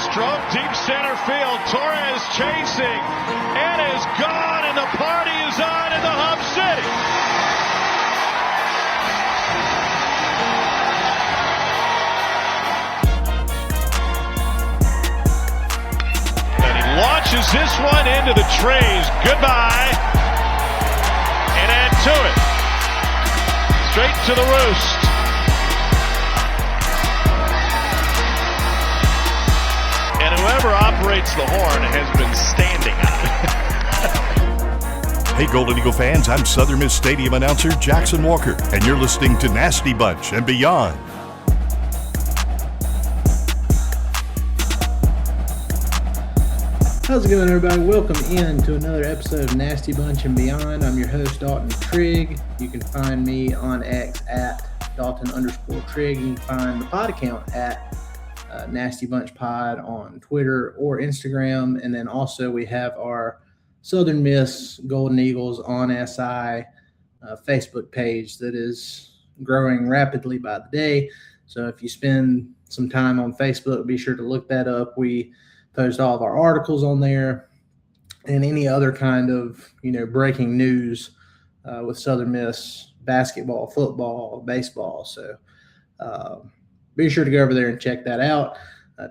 Stroke deep center field. Torres chasing and is gone, and the party is on in the Hub City. And he launches this one into the trays. Goodbye. And add to it. Straight to the roost. And whoever operates the horn has been standing on it. Hey, Golden Eagle fans, I'm Southern Miss Stadium announcer Jackson Walker, and you're listening to Nasty Bunch and Beyond. How's it going, everybody? Welcome in to another episode of Nasty Bunch and Beyond. I'm your host, Dalton Trigg. You can find me on X at Dalton_Trigg. You can find the pod account at Nasty Bunch Pod on Twitter or Instagram. And then also we have our Southern Miss Golden Eagles on SI Facebook page that is growing rapidly by the day. So if you spend some time on Facebook, be sure to look that up. We post all of our articles on there and any other kind of, breaking news with Southern Miss basketball, football, baseball. So be sure to go over there and check that out.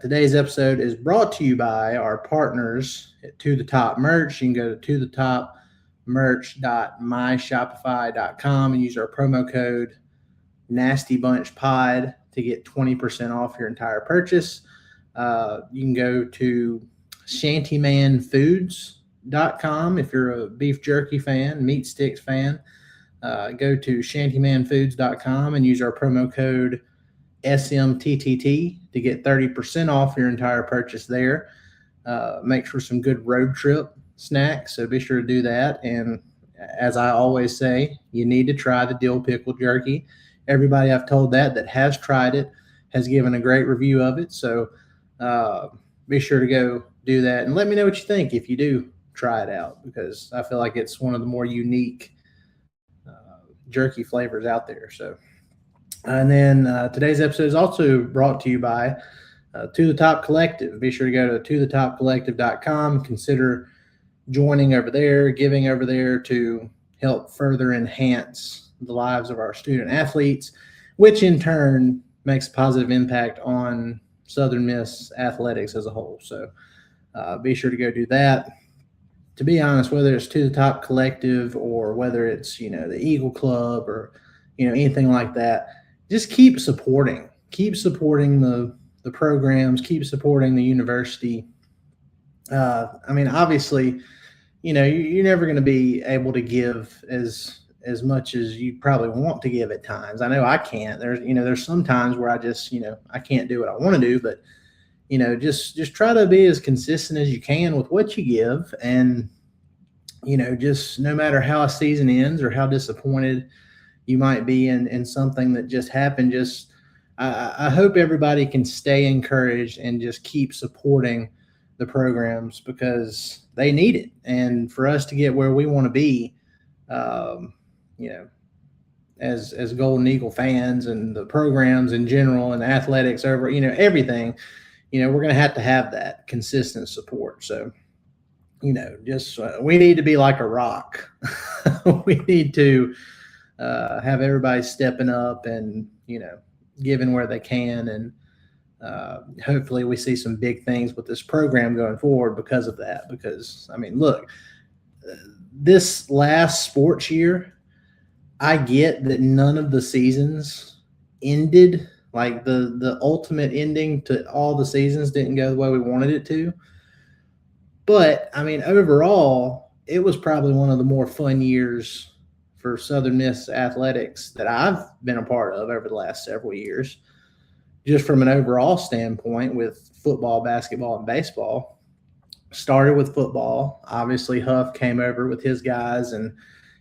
Today's episode is brought to you by our partners at To The Top Merch. You can go to tothetopmerch.myshopify.com and use our promo code NastyBunchPod to get 20% off your entire purchase. You can go to shantymanfoods.com if you're a beef jerky fan, meat sticks fan. Go to shantymanfoods.com and use our promo code SMTTT to get 30% off your entire purchase there. Make for some good road trip snacks, so be sure to do that. And as I always say, you need to try the dill pickle jerky. Everybody I've told that has tried it has given a great review of it. So be sure to go do that and let me know what you think if you do try it out, because I feel like it's one of the more unique jerky flavors out there. So, and then today's episode is also brought to you by To The Top Collective. Be sure to go to tothetopcollective.com. Consider joining over there, giving over there to help further enhance the lives of our student athletes, which in turn makes a positive impact on Southern Miss athletics as a whole. So be sure to go do that. To be honest, whether it's To The Top Collective or whether it's, the Eagle Club or, anything like that, just keep supporting the programs, keep supporting the university. Obviously, you're never going to be able to give as much as you probably want to give at times. I know I can't. There's some times where I just, I can't do what I want to do, but, just try to be as consistent as you can with what you give. And, just no matter how a season ends or how disappointed you might be in something that just happened, I hope everybody can stay encouraged and just keep supporting the programs because they need it. And for us to get where we want to be, as Golden Eagle fans and the programs in general and athletics over, everything, we're going to have that consistent support. So, we need to be like a rock. We need to have everybody stepping up and, giving where they can. And hopefully we see some big things with this program going forward because of that. Because, look, this last sports year, I get that none of the seasons ended, like the ultimate ending to all the seasons didn't go the way we wanted it to. But, overall, it was probably one of the more fun years for Southern Miss athletics that I've been a part of over the last several years, just from an overall standpoint with football, basketball, and baseball. Started with football. Obviously, Huff came over with his guys, and,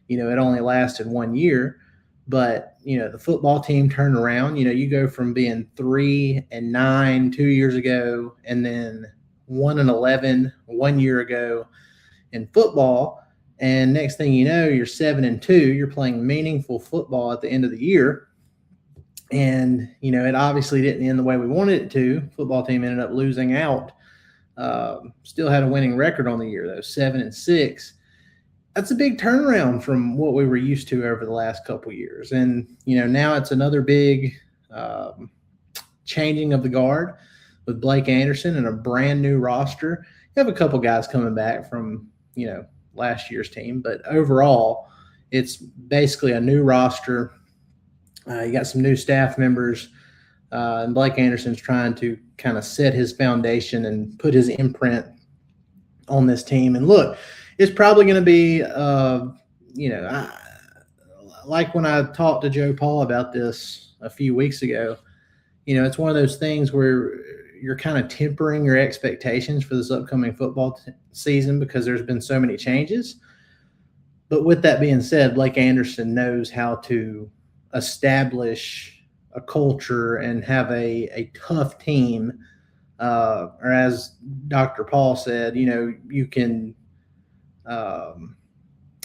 it only lasted 1 year. But, the football team turned around. You go from being 3-9 2 years ago and then 1-11 1 year ago in football. And next thing you know, you're 7-2. You're playing meaningful football at the end of the year. And, it obviously didn't end the way we wanted it to. Football team ended up losing out. Still had a winning record on the year, though, 7-6. That's a big turnaround from what we were used to over the last couple of years. And, now it's another big changing of the guard with Blake Anderson and a brand new roster. You have a couple guys coming back from, last year's team, but overall, it's basically a new roster. You got some new staff members, and Blake Anderson's trying to kind of set his foundation and put his imprint on this team. And look, it's probably going to be, like when I talked to Joe Paul about this a few weeks ago, it's one of those things where you're kind of tempering your expectations for this upcoming football season because there's been so many changes. But with that being said, Blake Anderson knows how to establish a culture and have a tough team. Or as Dr. Paul said, you can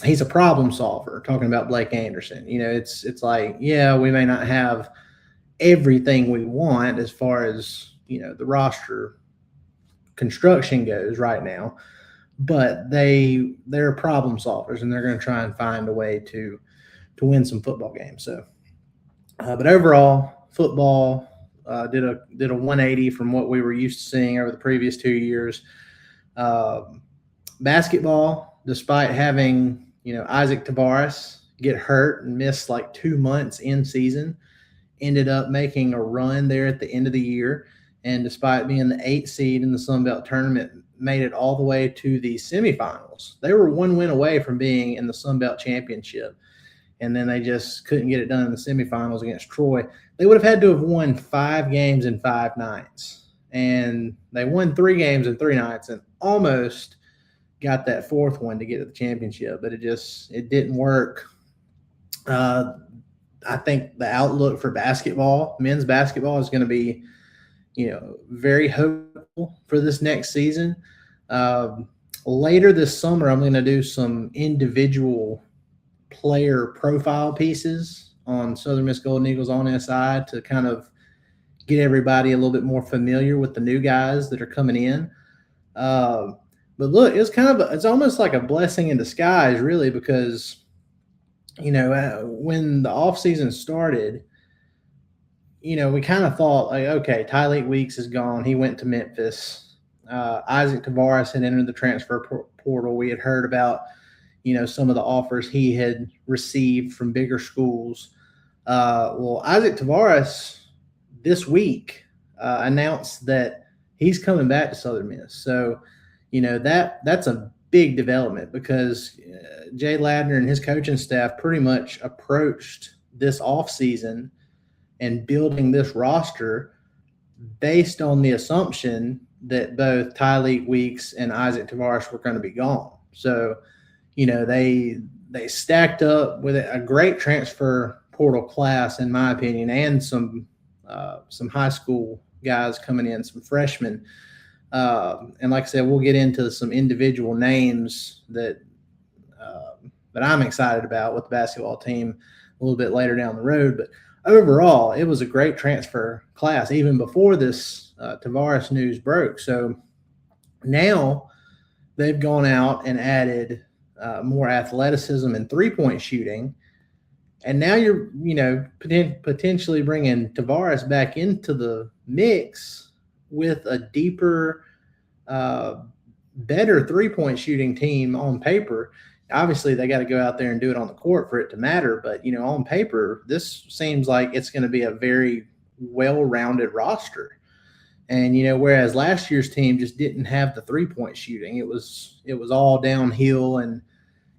he's a problem solver, talking about Blake Anderson. It's like, yeah, we may not have everything we want as far as, the roster construction goes right now, but they're problem solvers and they're going to try and find a way to win some football games. So, but overall, football did a 180 from what we were used to seeing over the previous 2 years. Basketball, despite having, Isaac Tavares get hurt and miss like 2 months in season, ended up making a run there at the end of the year. And despite being the 8th seed in the Sun Belt tournament, made it all the way to the semifinals. They were 1 win away from being in the Sun Belt championship. And then they just couldn't get it done in the semifinals against Troy. They would have had to have won 5 games in 5 nights. And they won 3 games in 3 nights and almost got that 4th one to get to the championship. But it didn't work. I think the outlook for basketball, men's basketball, is going to be, very hopeful for this next season. Later this summer, I'm going to do some individual player profile pieces on Southern Miss Golden Eagles on SI to kind of get everybody a little bit more familiar with the new guys that are coming in. But look, it's almost like a blessing in disguise, really, because when the offseason started, we kind of thought, like, okay, Tyleik Weeks is gone. He went to Memphis. Isaac Tavares had entered the transfer portal. We had heard about, some of the offers he had received from bigger schools. Well, Isaac Tavares this week announced that he's coming back to Southern Miss. So, that's a big development because Jay Ladner and his coaching staff pretty much approached this offseason and building this roster based on the assumption that both Tyleik Weeks and Isaac Tavares were going to be gone. So, they stacked up with a great transfer portal class, in my opinion, and some high school guys coming in, some freshmen. And like I said, we'll get into some individual names that I'm excited about with the basketball team a little bit later down the road. But overall, it was a great transfer class, even before this Tavares news broke. So now they've gone out and added more athleticism and three-point shooting. And now you're, potentially bringing Tavares back into the mix with a deeper, better three-point shooting team on paper. Obviously, they got to go out there and do it on the court for it to matter. But, on paper, this seems like it's going to be a very well-rounded roster. And, whereas last year's team just didn't have the three-point shooting, it was all downhill. And,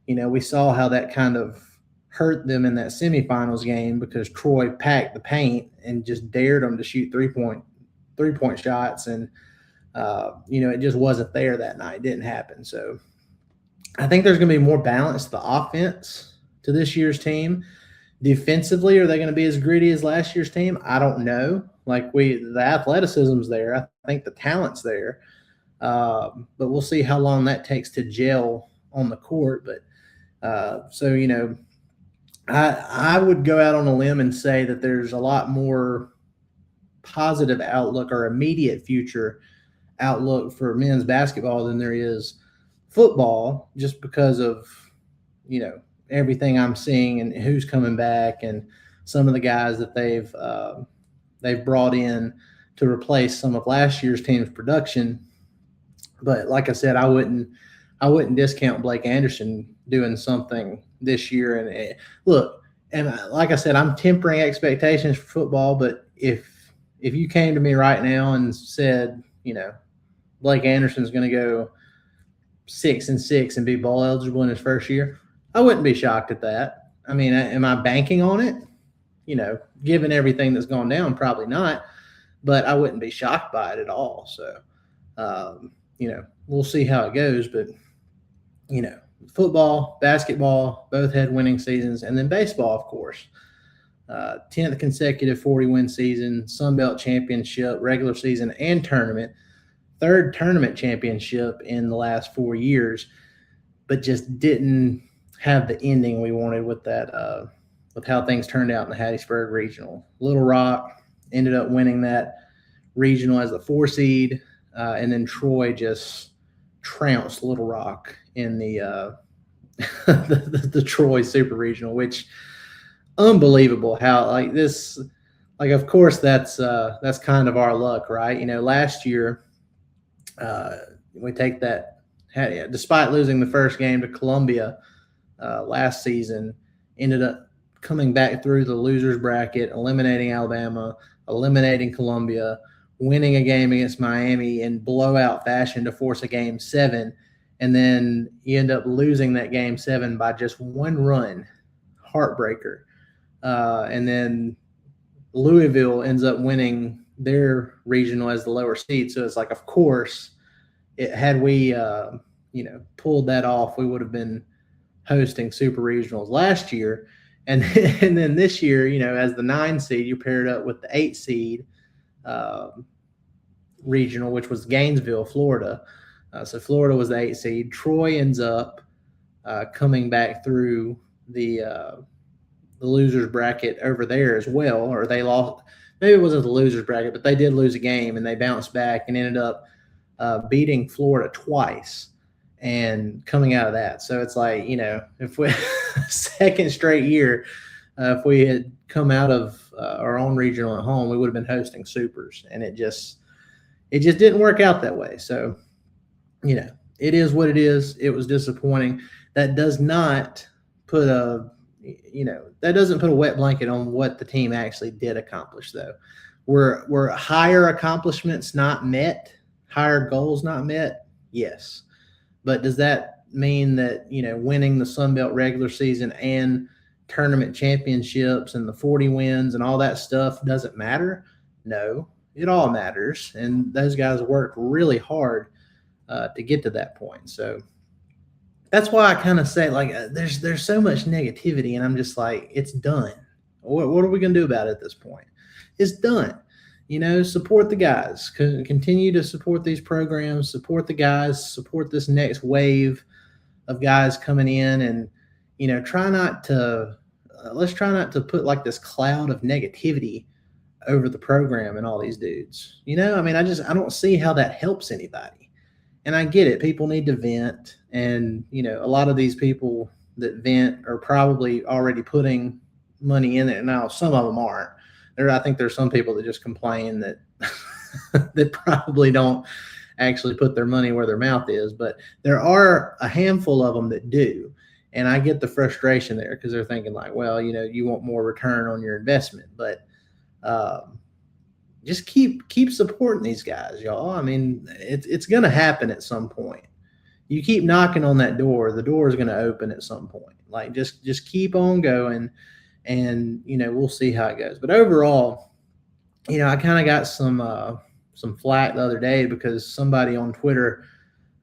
we saw how that kind of hurt them in that semifinals game because Troy packed the paint and just dared them to shoot three-point shots. And, it just wasn't there that night. It didn't happen. So I think there's going to be more balance to the offense to this year's team. Defensively, are they going to be as gritty as last year's team? I don't know. The athleticism's there. I think the talent's there. But we'll see how long that takes to gel on the court. But I would go out on a limb and say that there's a lot more positive outlook or immediate future outlook for men's basketball than there is football, just because of, everything I'm seeing and who's coming back and some of the guys that they've brought in to replace some of last year's team's production. But like I said, I wouldn't discount Blake Anderson doing something this year. And look, and like I said, I'm tempering expectations for football. But if you came to me right now and said, Blake Anderson's going to go 6-6 and be bowl eligible in his first year, I wouldn't be shocked at that. I mean, am I banking on it? Given everything that's gone down, probably not. But I wouldn't be shocked by it at all. So, we'll see how it goes. But, football, basketball, both had winning seasons. And then baseball, of course. 10th consecutive 40-win season, Sun Belt championship, regular season, and tournament. Third tournament championship in the last 4 years, but just didn't have the ending we wanted with that, with how things turned out in the Hattiesburg Regional. Little Rock ended up winning that regional as the 4 seed, and then Troy just trounced Little Rock in the the Troy Super Regional, which unbelievable how of course that's kind of our luck, right? Last year we take that, despite losing the first game to Columbia last season, ended up coming back through the losers bracket, eliminating Alabama, eliminating Columbia, winning a game against Miami in blowout fashion to force a game 7. And then you end up losing that game 7 by just 1 run, heartbreaker. And then Louisville ends up winning their regional as the lower seed. So it's like, of course, had we, pulled that off, we would have been hosting super regionals last year. And then this year, as the 9 seed, you paired up with the 8 seed regional, which was Gainesville, Florida. So Florida was the 8 seed. Troy ends up coming back through the losers bracket over there as well, or they lost. Maybe it wasn't the losers bracket, but they did lose a game and they bounced back and ended up beating Florida twice and coming out of that. So it's like, if we second straight year, if we had come out of our own regional at home, we would have been hosting supers, and it just didn't work out that way. So, it is what it is. It was disappointing. That does not put that doesn't put a wet blanket on what the team actually did accomplish, though. Were higher accomplishments not met, higher goals not met? Yes. But does that mean that, winning the Sun Belt regular season and tournament championships and the 40 wins and all that stuff doesn't matter? No, it all matters. And those guys worked really hard to get to that point. So that's why I kind of say, there's so much negativity, and I'm just like, it's done. What are we going to do about it at this point? It's done. Support the guys. Continue to support these programs, support the guys, support this next wave of guys coming in, and, let's try not to put like this cloud of negativity over the program and all these dudes. I don't see how that helps anybody. And I get it. People need to vent. And, a lot of these people that vent are probably already putting money in it. Now, some of them aren't. I think there's some people that just complain that that probably don't actually put their money where their mouth is. But there are a handful of them that do. And I get the frustration there because they're thinking like, well, you want more return on your investment. But just keep supporting these guys, y'all. It's going to happen at some point. You keep knocking on that door, the door is going to open at some point. Like, just keep on going, and we'll see how it goes. But overall, I kind of got some flack the other day because somebody on Twitter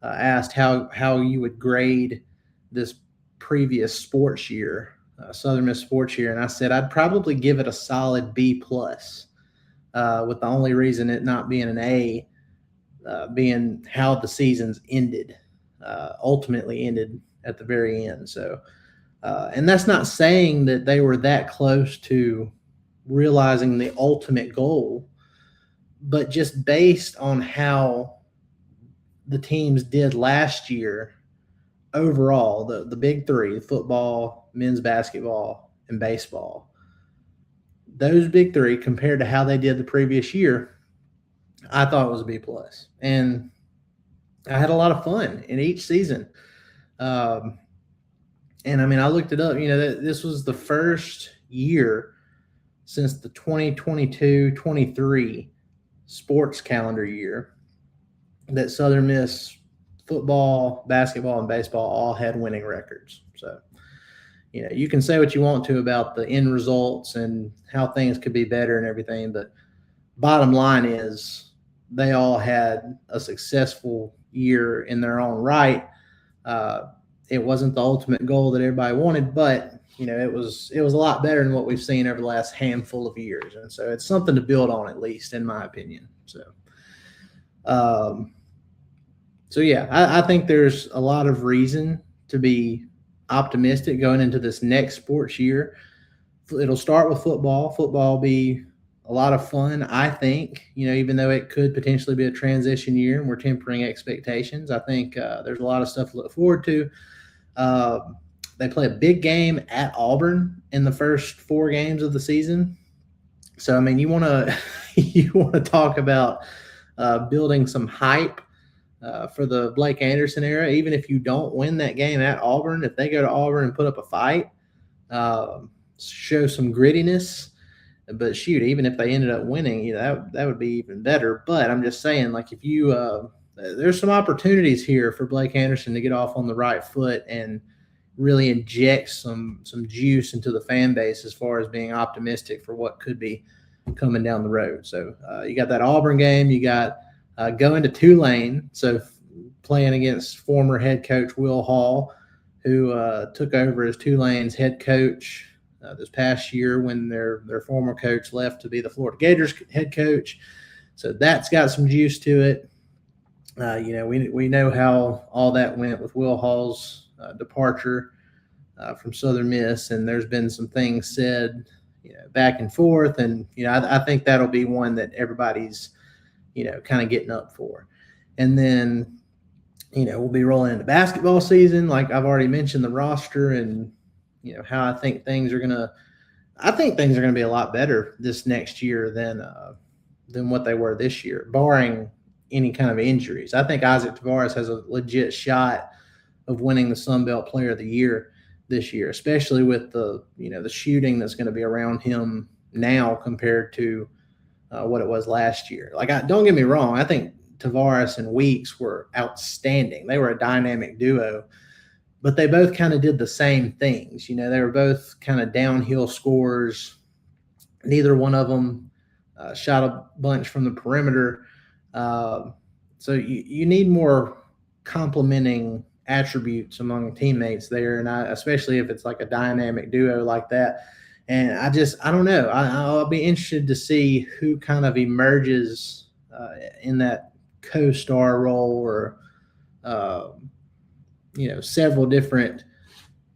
asked how you would grade this previous sports year, Southern Miss sports year, and I said I'd probably give it a solid B+. With the only reason it not being an A being how the seasons ended, ultimately ended at the very end. So And that's not saying that they were that close to realizing the ultimate goal, but just based on how the teams did last year overall, the big three, football, men's basketball, and baseball, those big three compared to how they did the previous year, I thought it was a B+. And I had a lot of fun in each season. And I mean, I looked it up, this was the first year since the 2022-23 sports calendar year that Southern Miss football, basketball, and baseball all had winning records. So, you can say what you want to about the end results and how things could be better and everything, but bottom line is they all had a successful year in their own right. It wasn't the ultimate goal that everybody wanted, but it was a lot better than what we've seen over the last handful of years, and so it's something to build on, at least in my opinion. So yeah, I think there's a lot of reason to be optimistic going into this next sports year. It'll start with football. Football will be a lot of fun, I think, even though it could potentially be a transition year and we're tempering expectations. I think there's a lot of stuff to look forward to. They play a big game at Auburn in the first 4 games of the season. So, I mean, you want to talk about building some hype for the Blake Anderson era. Even if you don't win that game at Auburn, if they go to Auburn and put up a fight, show some grittiness. But shoot, even if they ended up winning, that would be even better. But I'm just saying, like, if you there's some opportunities here for Blake Anderson to get off on the right foot and really inject some juice into the fan base as far as being optimistic for what could be coming down the road. So you got that Auburn game, you got going to Tulane, so playing against former head coach Will Hall, who took over as Tulane's head coach this past year when their former coach left to be the Florida Gators head coach. So that's got some juice to it. We know how all that went with Will Hall's departure from Southern Miss, and there's been some things said, back and forth, and I think that'll be one that everybody's kind of getting up for. And then we'll be rolling into basketball season. Like I've already mentioned, the roster and how I think things are gonna be a lot better this next year than what they were this year, barring any kind of injuries. I think Isaac Tavares has a legit shot of winning the Sun Belt Player of the Year this year, especially with the shooting that's going to be around him now compared to what it was last year. Don't get me wrong, I think Tavares and Weeks were outstanding. They were a dynamic duo, but they both kind of did the same things. They were both kind of downhill scorers. Neither one of them shot a bunch from the perimeter. So you need more complementing attributes among teammates there, and especially if it's like a dynamic duo like that. And I don't know. I'll be interested to see who kind of emerges in that co-star role, or several different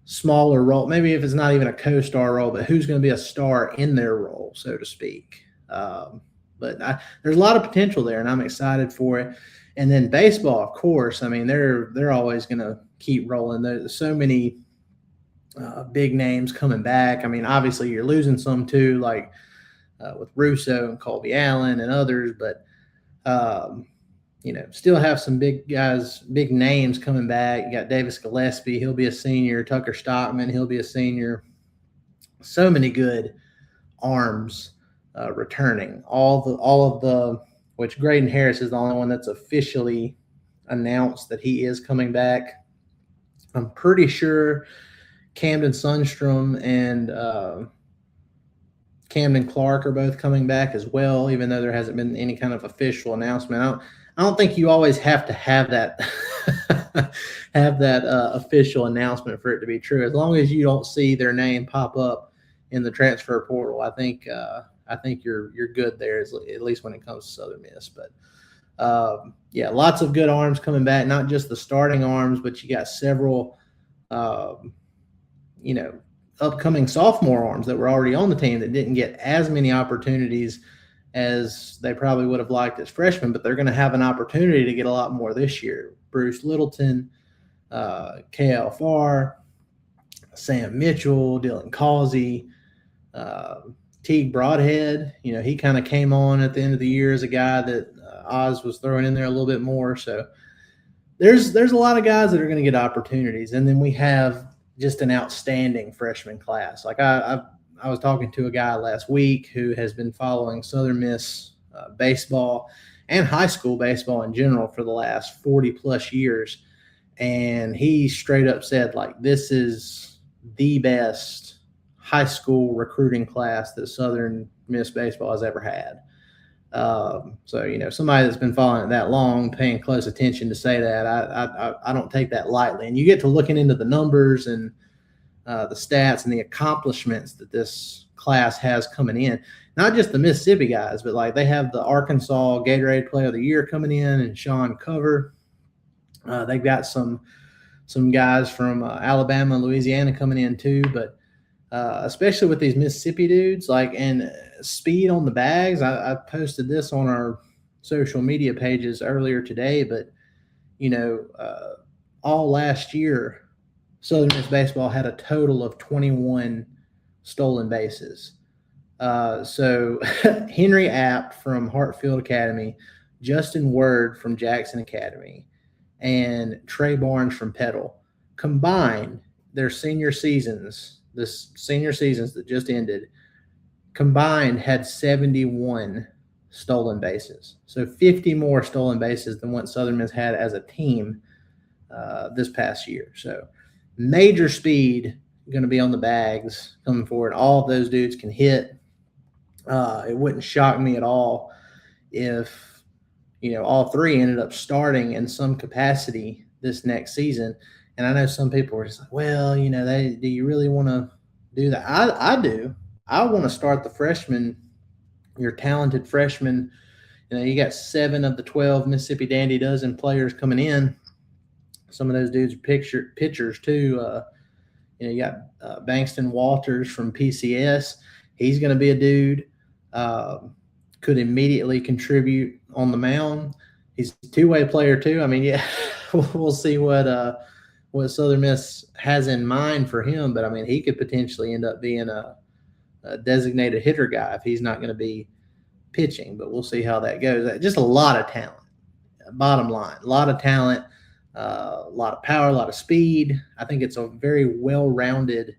smaller role. Maybe if it's not even a co-star role, but who's going to be a star in their role, so to speak. But there's a lot of potential there, and I'm excited for it. And then baseball, of course, I mean, they're always going to keep rolling. There's so many big names coming back. I mean, obviously you're losing some too, like with Russo and Colby Allen and others, but still have some big guys, big names coming back. You got Davis Gillespie, he'll be a senior. Tucker Stockman, he'll be a senior. So many good arms returning. Which Graydon Harris is the only one that's officially announced that he is coming back. I'm pretty sure Camden Sundstrom and Camden Clark are both coming back as well, even though there hasn't been any kind of official announcement. I don't think you always have to have that official announcement for it to be true. As long as you don't see their name pop up in the transfer portal, I think you're good there, at least when it comes to Southern Miss. But lots of good arms coming back, not just the starting arms, but you got several upcoming sophomore arms that were already on the team that didn't get as many opportunities as they probably would have liked as freshmen, but they're going to have an opportunity to get a lot more this year. Bruce Littleton, K.L. Farr, Sam Mitchell, Dylan Causey, Teague Broadhead. He kind of came on at the end of the year as a guy that Oz was throwing in there a little bit more. So there's a lot of guys that are going to get opportunities. And then we have just an outstanding freshman class. Like I was talking to a guy last week who has been following Southern Miss baseball and high school baseball in general for the last 40 plus years. And he straight up said, like, this is the best high school recruiting class that Southern Miss baseball has ever had. So, somebody that's been following it that long, paying close attention to say that, I don't take that lightly. And you get to looking into the numbers and the stats and the accomplishments that this class has coming in. Not just the Mississippi guys, but like they have the Arkansas Gatorade Player of the Year coming in and Sean Cover. They've got some guys from Alabama and Louisiana coming in too, but especially with these Mississippi dudes, and speed on the bags. I posted this on our social media pages earlier today, but all last year, Southern Miss baseball had a total of 21 stolen bases. So Henry App from Hartfield Academy, Justin Word from Jackson Academy, and Trey Barnes from Petal combined their senior seasons that just ended, combined had 71 stolen bases. So 50 more stolen bases than what Southern Miss had as a team this past year. So major speed going to be on the bags coming forward. All of those dudes can hit. It wouldn't shock me at all if all three ended up starting in some capacity this next season. And I know some people are just like, well, do you really want to do that? I do. I want to start the freshmen, your talented freshmen. You got 7 of the 12 Mississippi Dandy Dozen players coming in. Some of those dudes are pitchers too. You got Bankston Walters from PCS. He's going to be a dude. Could immediately contribute on the mound. He's a two-way player too. I mean, yeah, we'll see what Southern Miss has in mind for him. But I mean, he could potentially end up being a designated hitter guy if he's not going to be pitching. But we'll see how that goes. Just a lot of talent. Bottom line, a lot of talent, a lot of power, a lot of speed. I think it's a very well-rounded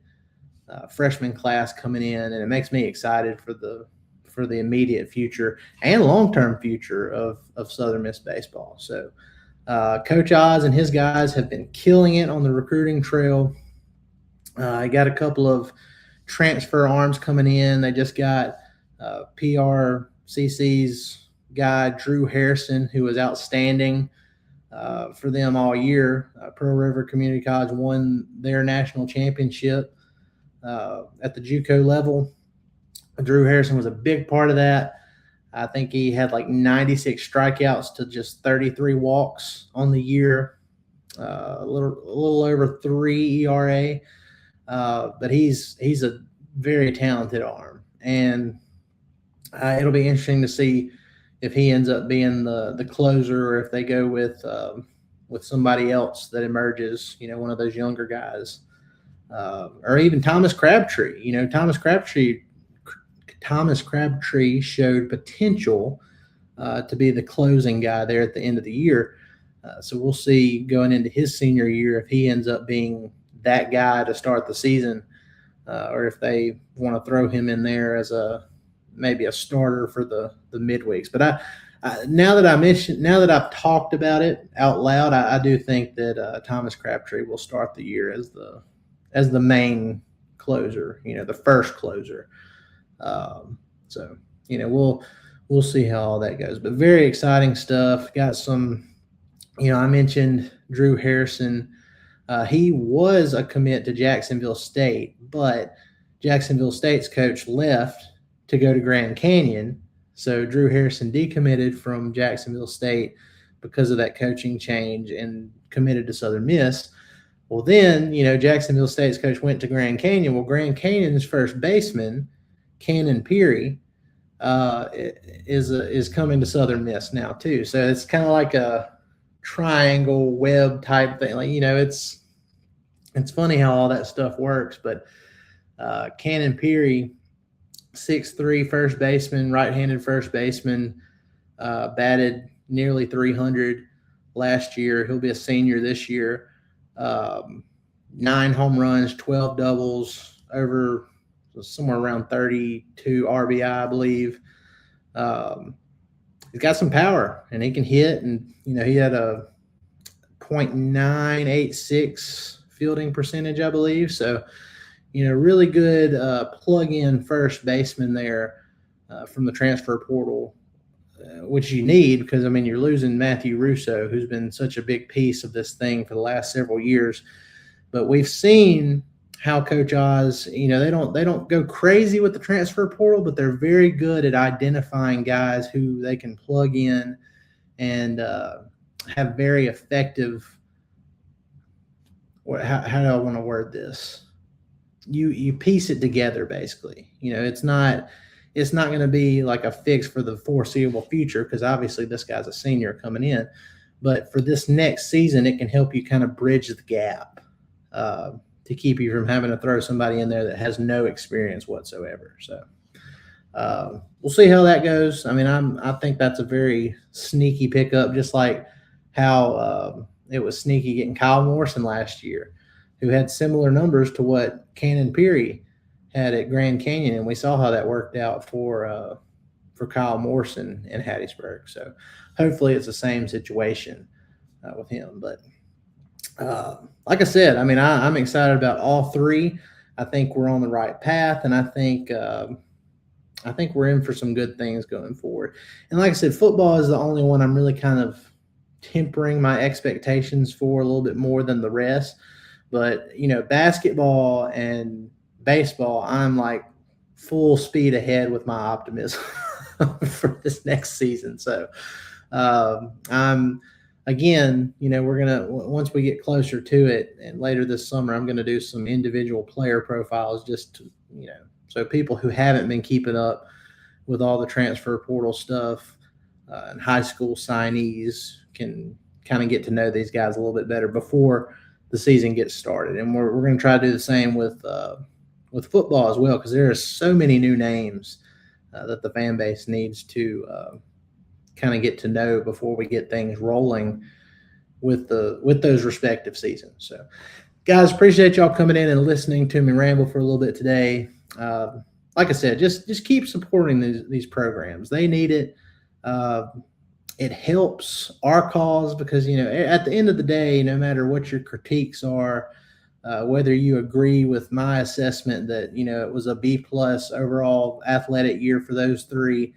freshman class coming in, and it makes me excited for the immediate future and long-term future of Southern Miss baseball. So Coach Oz and his guys have been killing it on the recruiting trail. I got a couple of transfer arms coming in. They just got PRCC's guy, Drew Harrison, who was outstanding for them all year. Pearl River Community College won their national championship at the JUCO level. Drew Harrison was a big part of that. I think he had like 96 strikeouts to just 33 walks on the year, a little over 3 ERA. But he's a very talented arm, and it'll be interesting to see if he ends up being the closer, or if they go with somebody else that emerges, one of those younger guys, or even Thomas Crabtree. Thomas Crabtree showed potential to be the closing guy there at the end of the year. So we'll see going into his senior year if he ends up being that guy to start the season, or if they want to throw him in there as maybe a starter for the midweeks. But now that I've talked about it out loud, I do think that Thomas Crabtree will start the year as the main closer, the first closer. So we'll see how all that goes, but very exciting stuff. Got some, I mentioned Drew Harrison. He was a commit to Jacksonville State, but Jacksonville State's coach left to go to Grand Canyon. So Drew Harrison decommitted from Jacksonville State because of that coaching change and committed to Southern Miss. Well, then, Jacksonville State's coach went to Grand Canyon. Well, Grand Canyon's first baseman, Cannon Peary, is coming to Southern Miss now too. So it's kind of like a triangle web type thing. Like, it's funny how all that stuff works. But Cannon Peary, 6'3", first baseman, right-handed first baseman, batted nearly 300 last year. He'll be a senior this year. 9 home runs, 12 doubles, over somewhere around 32 RBI, I believe. He's got some power, and he can hit. And, he had a .986 fielding percentage, I believe. So, really good plug-in first baseman there from the transfer portal, which you need because, you're losing Matthew Russo, who's been such a big piece of this thing for the last several years. But we've seen how Coach Oz, they don't go crazy with the transfer portal, but they're very good at identifying guys who they can plug in and have very effective. How do I want to word this? You piece it together, basically. It's not going to be like a fix for the foreseeable future because obviously this guy's a senior coming in. But for this next season, it can help you kind of bridge the gap to keep you from having to throw somebody in there that has no experience whatsoever. So we'll see how that goes. I think that's a very sneaky pickup, just like how it was sneaky getting Kyle Morrison last year, who had similar numbers to what Cannon Peary had at Grand Canyon, and we saw how that worked out for Kyle Morrison in Hattiesburg. So hopefully it's the same situation with him. But like I said, I'm excited about all three. I think we're on the right path, and I think we're in for some good things going forward. And like I said, football is the only one I'm really kind of tempering my expectations for a little bit more than the rest. But, basketball and baseball, I'm like full speed ahead with my optimism for this next season. So again, we're going to, once we get closer to it and later this summer, I'm going to do some individual player profiles just to, so people who haven't been keeping up with all the transfer portal stuff and high school signees can kind of get to know these guys a little bit better before the season gets started. And we're going to try to do the same with football as well, because there are so many new names that the fan base needs to kind of get to know before we get things rolling with those respective seasons. So, guys, appreciate y'all coming in and listening to me ramble for a little bit today. Like I said, just keep supporting these programs. They need it. It helps our cause because, at the end of the day, no matter what your critiques are, whether you agree with my assessment that, it was a B+ overall athletic year for those three,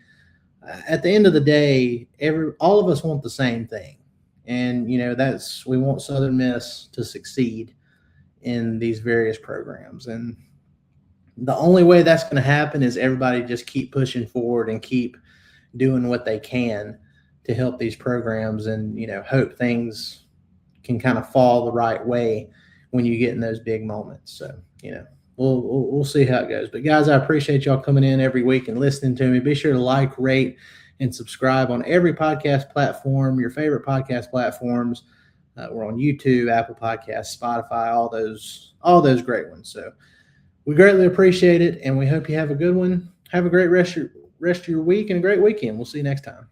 at the end of the day, all of us want the same thing. And, we want Southern Miss to succeed in these various programs. And the only way that's going to happen is everybody just keep pushing forward and keep doing what they can to help these programs and, hope things can kind of fall the right way when you get in those big moments. So, we'll see how it goes. But, guys, I appreciate y'all coming in every week and listening to me. Be sure to like, rate, and subscribe on every podcast platform, your favorite podcast platforms. We're on YouTube, Apple Podcasts, Spotify, all those great ones. So we greatly appreciate it, and we hope you have a good one. Have a great rest of your week and a great weekend. We'll see you next time.